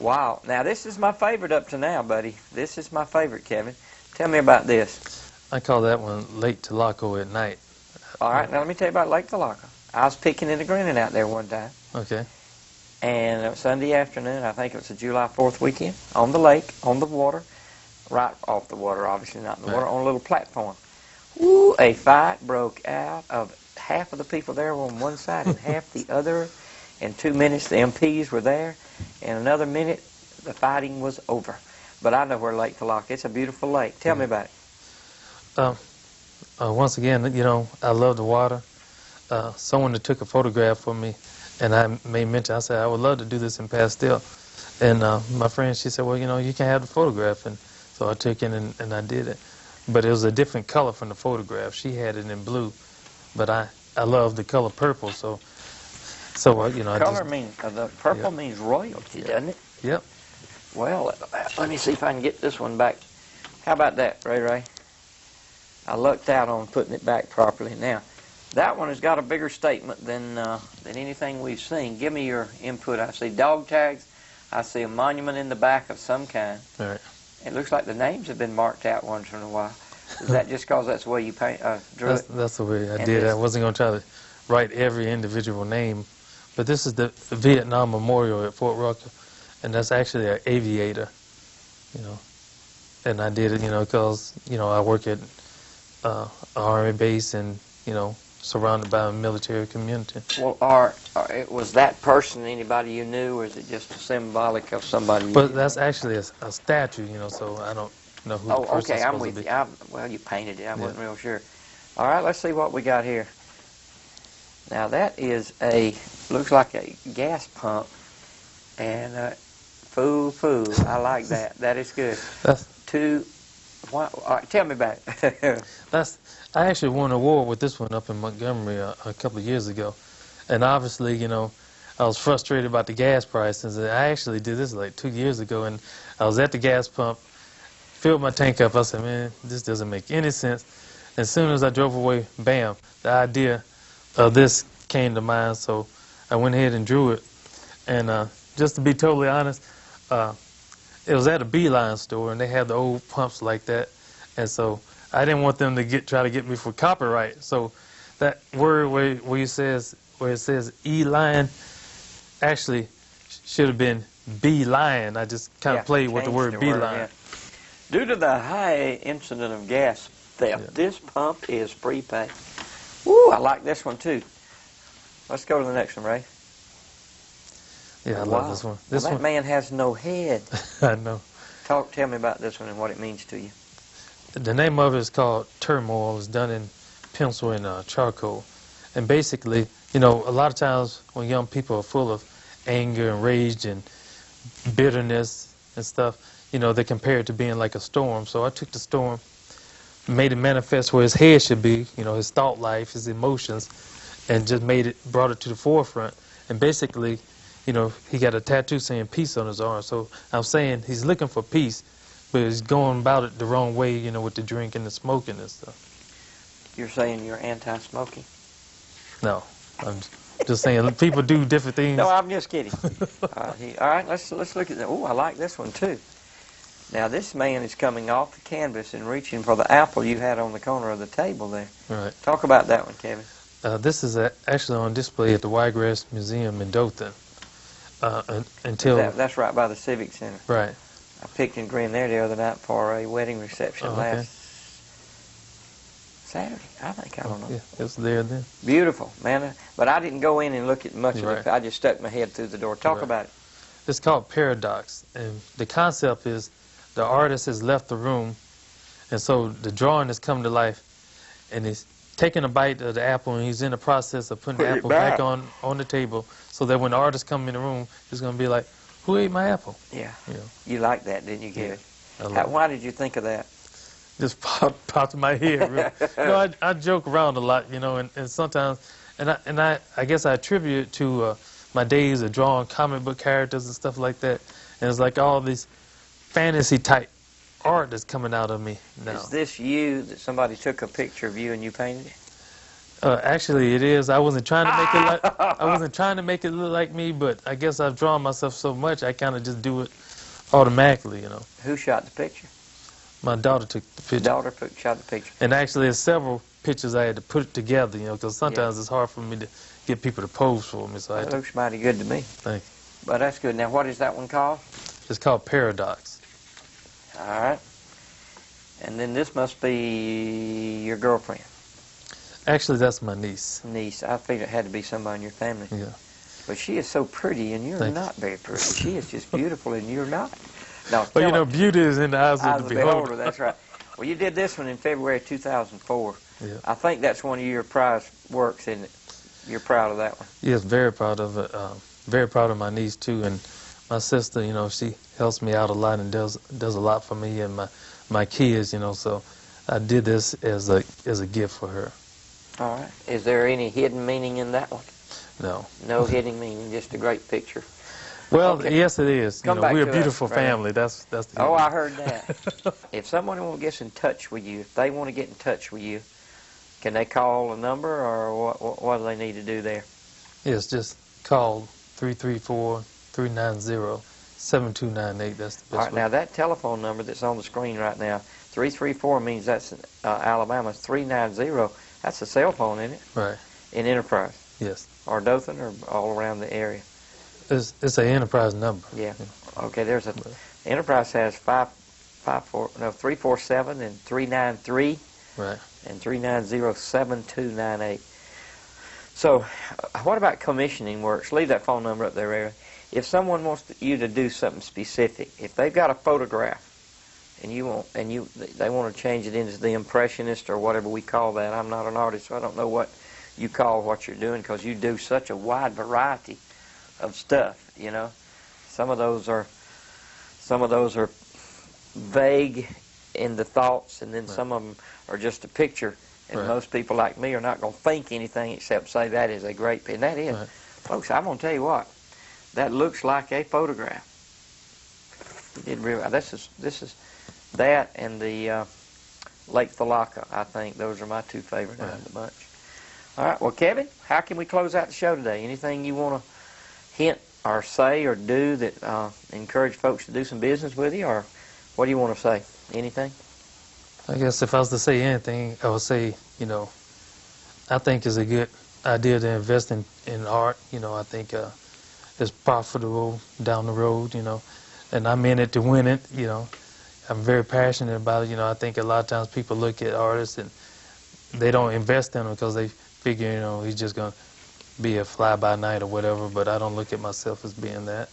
Wow. Now, this is my favorite up to now, buddy. This is my favorite, Kevin. Tell me about this. I call that one Lake Tulaco at night. All right, now let me tell you about Lake Tulaco. I was picking and grinning out there one time. Okay. And it was Sunday afternoon. I think it was a July 4th weekend. On the lake, on the water. Right off the water, obviously not in the water. On a little platform. Ooh, a fight broke out. Of half of the people there were on one side and half the other. In 2 minutes, the MPs were there. In another minute, the fighting was over. But I know where Lake Tulaco. It's a beautiful lake. Tell me about it. Once again, you know, I love the water. Someone that took a photograph for me, and I made mention, I said, I would love to do this in pastel. And my friend, she said, well, you know, you can have the photograph. And so I took it and I did it. But it was a different color from the photograph. She had it in blue. But I love the color purple, so you know, Color means, the purple means royalty, doesn't it? Yep. Well, let me see if I can get this one back. How about that, Ray? I lucked out on putting it back properly. Now, that one has got a bigger statement than anything we've seen. Give me your input. I see dog tags. I see a monument in the back of some kind. All right. It looks like the names have been marked out once in a while. Is that just because that's the way you drew it? That's the way I did it. I wasn't going to try to write every individual name. But this is the Vietnam Memorial at Fort Rucker, and that's actually an aviator, you know. And I did it, you know, because, you know, I work at an Army base and, you know, surrounded by a military community. Well, was that person anybody you knew, or is it just symbolic of somebody you But knew? that's actually a statue, you know, so I don't know who the person's okay, I'm supposed with to be. you. Well, you painted it. I wasn't real sure. All right, let's see what we got here. Now, that is looks like a gas pump, and foo, I like that. That is good. All right, tell me about it. I actually won an award with this one up in Montgomery a couple of years ago, and obviously, you know, I was frustrated about the gas prices. And I actually did this like 2 years ago, and I was at the gas pump, filled my tank up. I said, man, this doesn't make any sense. As soon as I drove away, bam, the idea of this came to mind, so I went ahead and drew it. And just to be totally honest, it was at a Beeline store, and they had the old pumps like that, and so I didn't want them to try to get me for copyright. So that word where it says E-line actually should have been B-line. I just kind of played with the word B-line. Due to the high incident of gas theft, this pump is prepaid. Woo, I like this one too. Let's go to the next one, Ray. Yeah, I love this one. That man has no head. I know. Tell me about this one and what it means to you. The name of it is called Turmoil. It's done in pencil and charcoal. And basically, you know, a lot of times when young people are full of anger and rage and bitterness and stuff, you know, they compare it to being like a storm. So I took the storm, made it manifest where his head should be, you know, his thought life, his emotions, and just brought it to the forefront. And basically, you know, he got a tattoo saying peace on his arm. So I'm saying he's looking for peace, but he's going about it the wrong way, you know, with the drinking and smoking and stuff. You're saying you're anti-smoking? No, I'm just saying people do different things. No, I'm just kidding. All right, let's look at that. Oh, I like this one too. Now, this man is coming off the canvas and reaching for the apple you had on the corner of the table there. Right. Talk about that one, Kevin. This is actually on display at the Wiregrass Museum in Dothan. That's right by the Civic Center. Right. I picked and grinned there the other night for a wedding reception last Saturday, I think. I don't know. Yeah, it was there then. Beautiful, man. But I didn't go in and look at much of it. I just stuck my head through the door. Talk about it. It's called Paradox, and the concept is the artist has left the room, and so the drawing has come to life, and he's taking a bite of the apple, and he's in the process of putting the apple back on the table, so that when the artist comes in the room, he's going to be like, who ate my apple? Yeah. You know. You liked that, didn't you, Kevin? Yeah, why did you think of that? Just popped in my head. Really. You know, I joke around a lot, you know, and sometimes, and I guess I attribute it to my days of drawing comic book characters and stuff like that, and it's like all this fantasy type art that's coming out of me now. Is this you that somebody took a picture of you and you painted it? Actually, it is. I wasn't trying to make it like I wasn't trying to make it look like me, but I guess I've drawn myself so much I kind of just do it automatically, you know. Who shot the picture? My daughter took the picture. Daughter shot the picture. And actually, there's several pictures I had to put together, you know, because sometimes it's hard for me to get people to pose for me. So That looks mighty good to me. Thank you. But that's good. Now, what is that one called? It's called Paradox. All right. And then this must be your girlfriend. Actually, that's my niece. Niece. I figured it had to be somebody in your family. Yeah. But she is so pretty, and you're not very pretty. She is just beautiful, and you're not. No, well, you know, beauty is in the eyes of the beholder. That's right. Well, you did this one in February 2004. Yeah. I think that's one of your prize works, isn't it? You're proud of that one. Yes, very proud of it. Very proud of my niece too, and my sister. You know, she helps me out a lot and does a lot for me and my kids. You know, so I did this as a gift for her. All right. Is there any hidden meaning in that one? No. No hidden meaning. Just a great picture. Well, okay. Yes, it is. Come you know, back we're to a beautiful us, family. That's the. Oh, I heard that. If someone wants to get in touch with you, if they want to get in touch with you, can they call a number, or what do they need to do there? Yes, just call 334-390-7298. That's the best All right, way. now that telephone number that's on the screen right now, 334 means that's Alabama. 390, that's a cell phone, isn't it? Right. In Enterprise. Yes. Or Dothan, or all around the area. It's an Enterprise number. Yeah. Okay. There's a Enterprise has 347 and 393. Right. And 390-7298. So, what about commissioning works? Leave that phone number up there, Aaron. If someone wants you to do something specific, if they've got a photograph and they want to change it into the impressionist or whatever we call that. I'm not an artist, so I don't know what you call what you're doing, because you do such a wide variety of stuff. You know, some of those are vague in the thoughts, and then some of them are just a picture. And most people like me are not going to think anything except say that is a great picture. And that is, folks. I'm going to tell you what, that looks like a photograph. You didn't realize this is that and the Lake Thalaka. I think those are my two favorite out of the bunch. All right. Well, Kevin, how can we close out the show today? Anything you want to hint or say or do that encourage folks to do some business with you, or what do you want to say? Anything? I guess if I was to say anything, I would say, you know, I think it's a good idea to invest in art. You know, I think it's profitable down the road, you know, and I'm in it to win it, you know. I'm very passionate about it. You know, I think a lot of times people look at artists and they don't invest in them because they figure, you know, he's just going to be a fly-by-night or whatever, but I don't look at myself as being that.